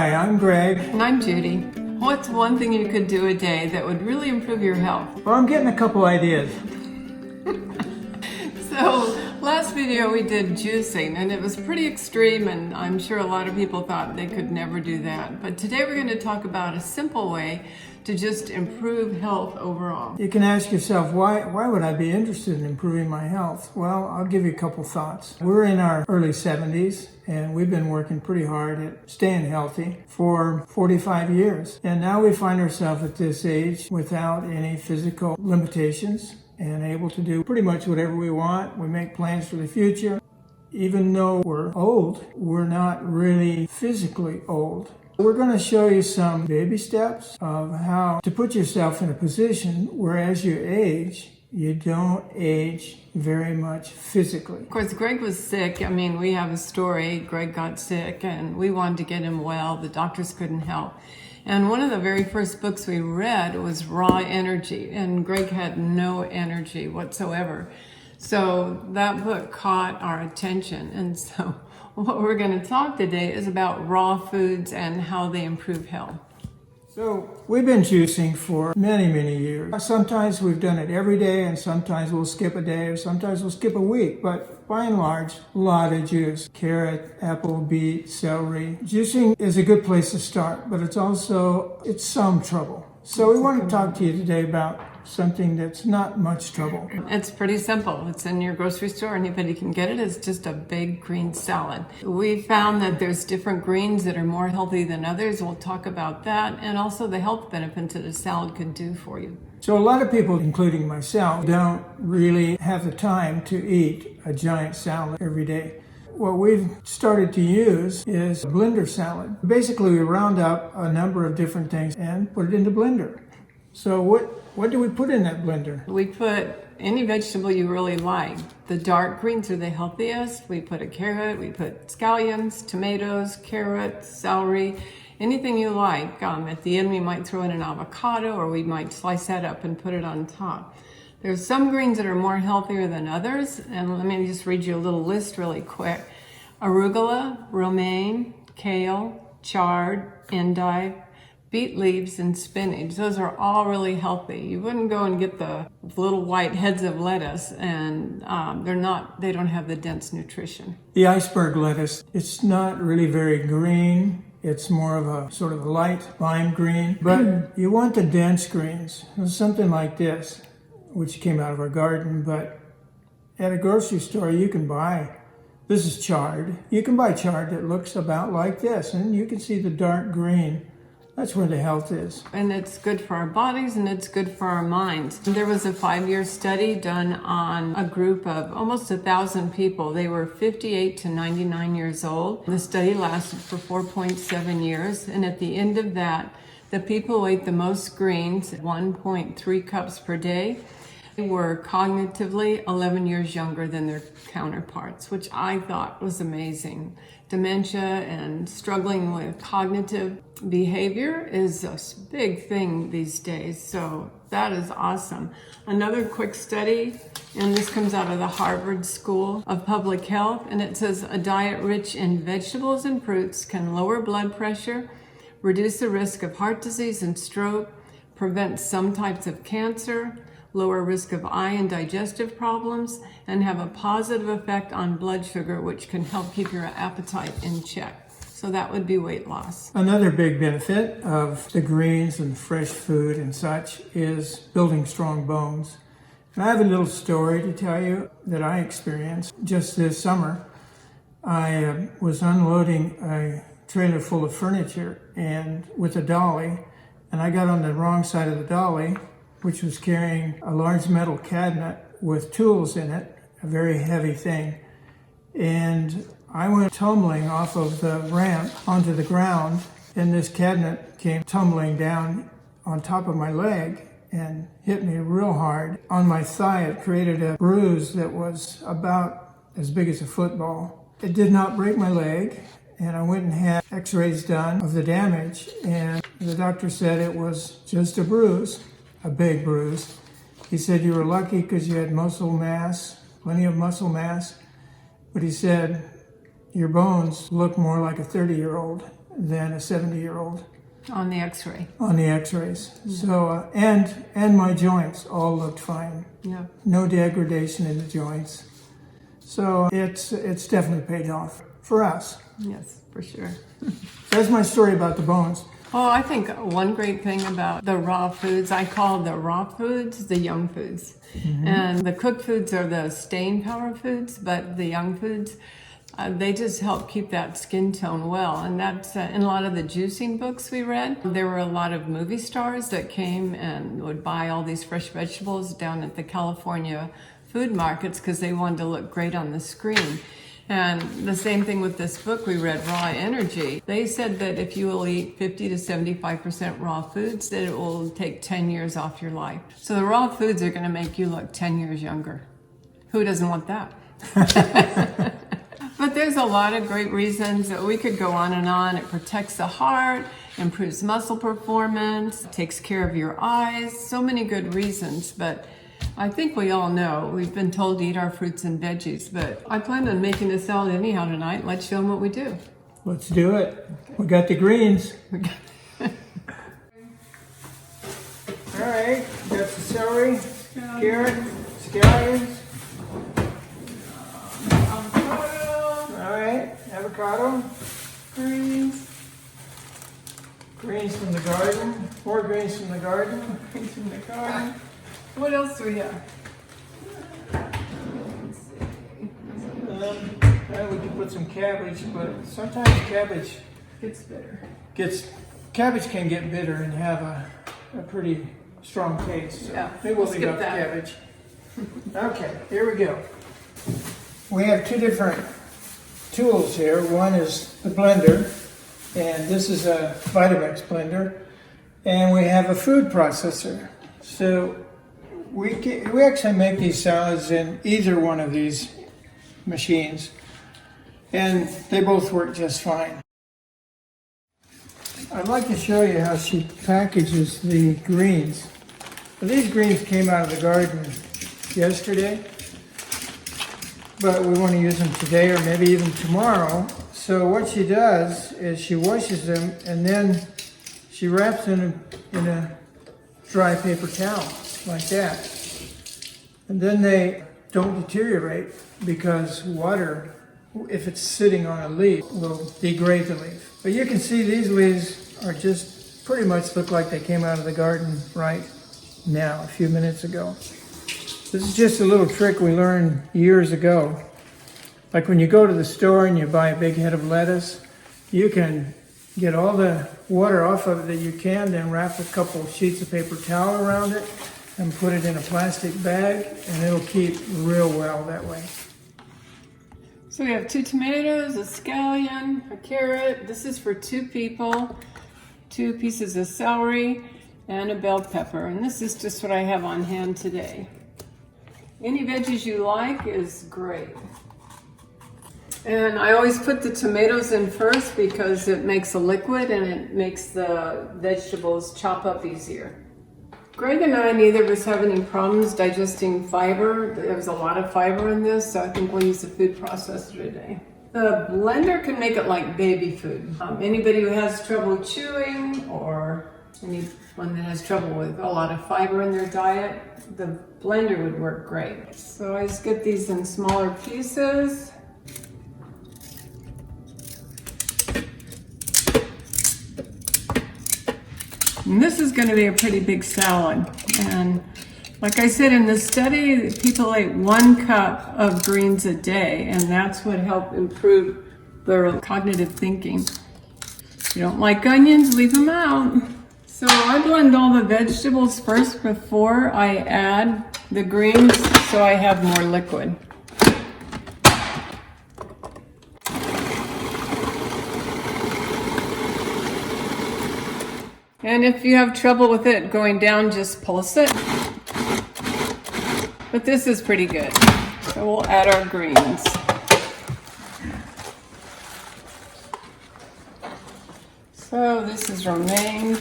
Hi, I'm Greg. And I'm Judy. What's one thing you could do a day that would really improve your health? Well, I'm getting a couple ideas. So, last video we did juicing, and it was pretty extreme, and I'm sure a lot of people thought they could never do that. But today we're going to talk about a simple way to just improve health overall. You can ask yourself, why would I be interested in improving my health? Well, I'll give you a couple thoughts. We're in our early 70s, and we've been working pretty hard at staying healthy for 45 years. And now we find ourselves at this age without any physical limitations and able to do pretty much whatever we want. We make plans for the future. Even though we're old, we're not really physically old. We're going to show you some baby steps of how to put yourself in a position where as you age, you don't age very much physically. Of course, Greg was sick. I mean, we have a story. Greg got sick and we wanted to get him well. The doctors couldn't help. And one of the very first books we read was Raw Energy, and Greg had no energy whatsoever. So that book caught our attention. And so what we're going to talk today is about raw foods and how they improve health. So we've been juicing for many, many years. Sometimes we've done it every day, and sometimes we'll skip a day, or sometimes we'll skip a week. But by and large, a lot of juice. Carrot, apple, beet, celery. Juicing is a good place to start, but it's some trouble. So we want to talk to you today about something that's not much trouble. It's pretty simple. It's in your grocery store. Anybody can get it. It's just a big green salad. We found that there's different greens that are more healthy than others. We'll talk about that, and also the health benefits that a salad could do for you. So a lot of people, including myself, don't really have the time to eat a giant salad every day. What we've started to use is a blender salad. Basically, we round up a number of different things and put it in the blender. So what do we put in that blender? We put any vegetable you really like. The dark greens are the healthiest. We put a carrot, we put scallions, tomatoes, carrots, celery, anything you like. At the end, we might throw in an avocado, or we might slice that up and put it on top. There's some greens that are more healthier than others, and let me just read you a little list really quick. Arugula, romaine, kale, chard, endive, beet leaves, and spinach. Those are all really healthy. You wouldn't go and get the little white heads of lettuce, and they don't have the dense nutrition. The iceberg lettuce, it's not really very green. It's more of a sort of a light lime green, but you want the dense greens. Something like this, which came out of our garden, but at a grocery store you can buy, this is chard. You can buy chard that looks about like this, and you can see the dark green. That's where the health is. And it's good for our bodies, and it's good for our minds. There was a 5-year study done on a group of almost 1,000 people. They were 58 to 99 years old. The study lasted for 4.7 years. And at the end of that, the people who ate the most greens, 1.3 cups per day, were cognitively 11 years younger than their counterparts, which I thought was amazing. Dementia and struggling with cognitive behavior is a big thing these days, so that is awesome. Another quick study, and this comes out of the Harvard School of Public Health, and it says a diet rich in vegetables and fruits can lower blood pressure, reduce the risk of heart disease and stroke, prevent some types of cancer, lower risk of eye and digestive problems, and have a positive effect on blood sugar, which can help keep your appetite in check. So that would be weight loss. Another big benefit of the greens and fresh food and such is building strong bones. And I have a little story to tell you that I experienced just this summer. I was unloading a trailer full of furniture and with a dolly, and I got on the wrong side of the dolly, which was carrying a large metal cabinet with tools in it, a very heavy thing. And I went tumbling off of the ramp onto the ground, and this cabinet came tumbling down on top of my leg and hit me real hard on my thigh. It created a bruise that was about as big as a football. It did not break my leg, and I went and had x-rays done of the damage, and the doctor said it was just a bruise. A big bruise. He said you were lucky because you had muscle mass, plenty of muscle mass, but he said your bones look more like a 30-year-old. than a 70-year-old On the x-ray. on the x-rays. So, and my joints all looked fine. Yeah. No degradation in the joints. So it's definitely paid off for us. Yes, for sure. That's my story about the bones. Well, I think one great thing about the raw foods, I call the raw foods the young foods. And the cooked foods are the staying power foods, but the young foods, they just help keep that skin tone well. And that's in a lot of the juicing books we read. There were a lot of movie stars that came and would buy all these fresh vegetables down at the California food markets because they wanted to look great on the screen. And the same thing with this book we read, Raw Energy. They said that if you will eat 50 to 75% raw foods, that it will take 10 years off your life. So the raw foods are going to make you look 10 years younger. Who doesn't want that? But there's a lot of great reasons that we could go on and on. It protects the heart, improves muscle performance, takes care of your eyes, so many good reasons. But I think we all know, we've been told to eat our fruits and veggies, but I plan on making a salad anyhow tonight. Let's show them what we do. Let's do it. We got the greens. All right, got the celery, carrot, scallions. All right, avocado, Greens. greens from the garden, more greens from the garden. Greens from the garden. What else do we have? Well, we could put some cabbage, but sometimes cabbage It's bitter. cabbage can get bitter and have a pretty strong taste. So Yeah, maybe we'll we'll leave skip out the that. cabbage. Okay, here we go. We have two different tools here. One is the blender, and this is a Vitamix blender, and we have a food processor. So we actually make these salads in either one of these machines, and they both work just fine. I'd like to show you how she packages the greens. Well, these greens came out of the garden yesterday, but we want to use them today or maybe even tomorrow. So what she does is she washes them and then she wraps them in a dry paper towel like that. And then they don't deteriorate because water, if it's sitting on a leaf, will degrade the leaf. But you can see these leaves are just pretty much look like they came out of the garden right now, a few minutes ago. This is just a little trick we learned years ago. Like when you go to the store and you buy a big head of lettuce, you can get all the water off of it that you can, then wrap a couple sheets of paper towel around it and put it in a plastic bag, and it'll keep real well that way. So we have 2 tomatoes, a scallion, a carrot. This is for 2 people. 2 pieces of celery and a bell pepper. And this is just what I have on hand today. Any veggies you like is great. And I always put the tomatoes in first because it makes a liquid and it makes the vegetables chop up easier. Greg and I, neither of us have any problems digesting fiber. There's a lot of fiber in this, so I think we'll use the food processor today. The blender can make it like baby food. Anybody who has trouble chewing or anyone that has trouble with a lot of fiber in their diet, the blender would work great. So I just get these in smaller pieces. And this is going to be a pretty big salad. And like I said in the study, people ate 1 cup of greens a day, and that's what helped improve their cognitive thinking. If you don't like onions, leave them out. So I blend all the vegetables first before I add the greens so I have more liquid. And if you have trouble with it going down, just pulse it. But this is pretty good. So we'll add our greens. So this is romaine.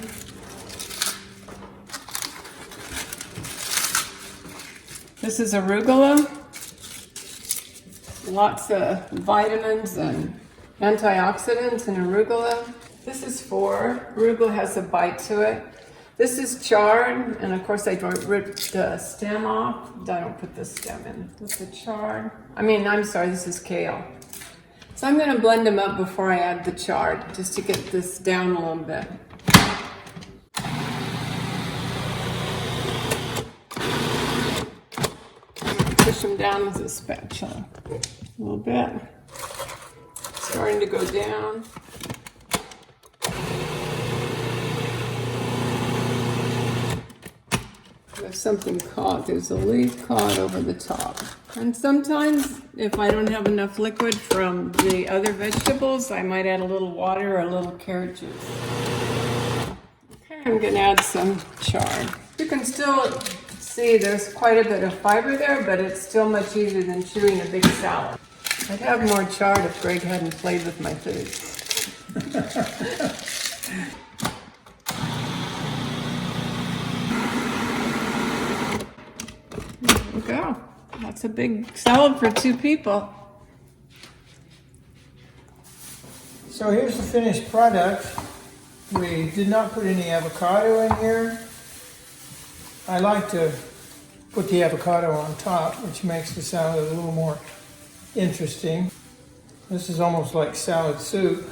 This is arugula. Lots of vitamins and antioxidants in arugula. This is 4. Arugula has a bite to it. This is chard, and of course I ripped the stem off. I don't put the stem in. This is chard. I'm sorry, this is kale. So I'm going to blend them up before I add the chard, just to get this down a little bit. Push them down with a spatula a little bit. Starting to go down. There's something caught. There's a leaf caught over the top. And sometimes, if I don't have enough liquid from the other vegetables, I might add a little water or a little carrot juice. Okay, I'm going to add some chard. You can still see there's quite a bit of fiber there, but it's still much easier than chewing a big salad. I'd have more chard if Greg hadn't played with my food. There we go. That's a big salad for 2 people. So here's the finished product. We did not put any avocado in here. I like to put the avocado on top, which makes the salad a little more interesting. This is almost like salad soup.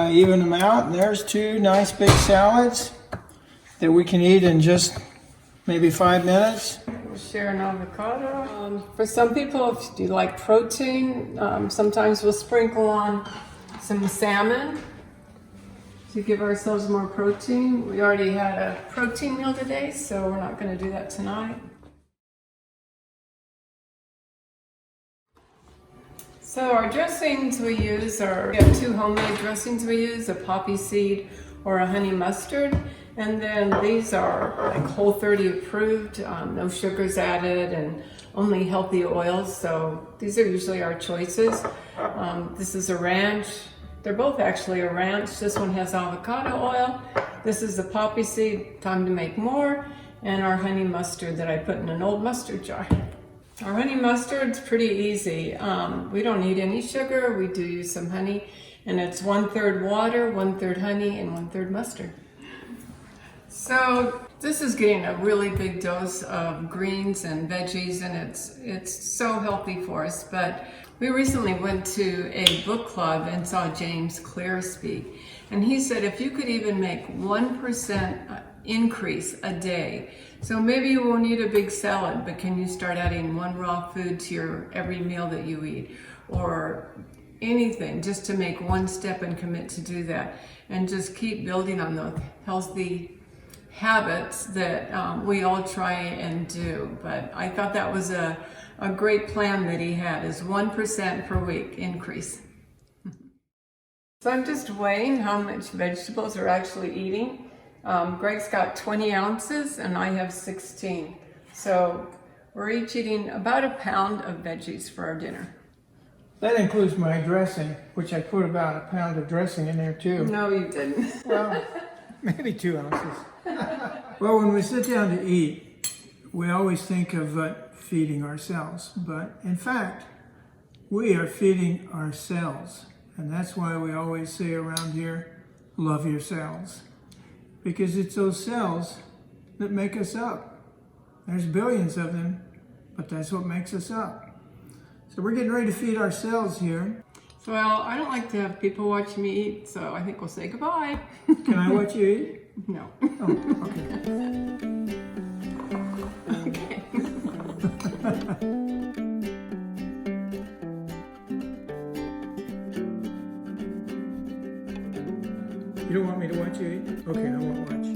Even them out, and there's 2 nice big salads that we can eat in just maybe 5 minutes. We'll share an avocado. For some people, if you like protein, sometimes we'll sprinkle on some salmon to give ourselves more protein. We already had a protein meal today, so we're not going to do that tonight. So our dressings we use we have 2 homemade dressings we use, a poppy seed or a honey mustard. And then these are like Whole30 approved, no sugars added, and only healthy oils. So these are usually our choices. This is a ranch. They're both actually a ranch. This one has avocado oil. This is the poppy seed, time to make more. And our honey mustard that I put in an old mustard jar. Our honey mustard's pretty easy. We don't need any sugar. We do use some honey, and it's 1/3 water, 1/3 honey, and 1/3 mustard. So this is getting a really big dose of greens and veggies, and it's so healthy for us. But we recently went to a book club and saw James Clear speak, and he said if you could even make 1% increase a day. So maybe you won't eat a big salad, but can you start adding 1 raw food to your every meal that you eat, or anything, just to make 1 step and commit to do that, and just keep building on the healthy habits that we all try and do. But I thought that was a great plan that he had, is 1% per week increase. So I'm just weighing how much vegetables we're actually eating. Greg's got 20 ounces and I have 16. So we're each eating about a pound of veggies for our dinner. That includes my dressing, which I put about a pound of dressing in there too. No, you didn't. Well, maybe 2 ounces. Well, when we sit down to eat, we always think of feeding ourselves. But in fact, we are feeding ourselves. And that's why we always say around here, love yourselves. Because it's those cells that make us up. There's billions of them, but that's what makes us up. So we're getting ready to feed ourselves here. Well, I don't like to have people watch me eat, so I think we'll say goodbye. Can I watch you eat? No. Oh, okay. Okay. You don't want me to watch you eat? Okay, I won't watch.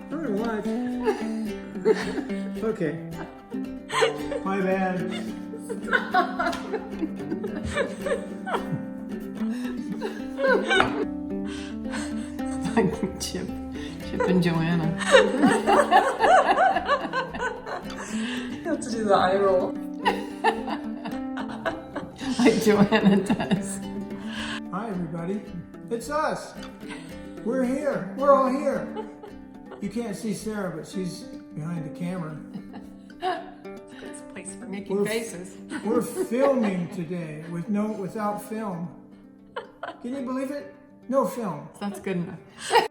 I'm gonna watch. Okay. My bad. Like Chip and Joanna. You have to do the eye roll. Like Joanna does. Hi, everybody. It's us. We're here. We're all here. You can't see Sarah, but she's behind the camera. It's a place for making faces. We're filming today without film. Can you believe it? No film. That's good enough.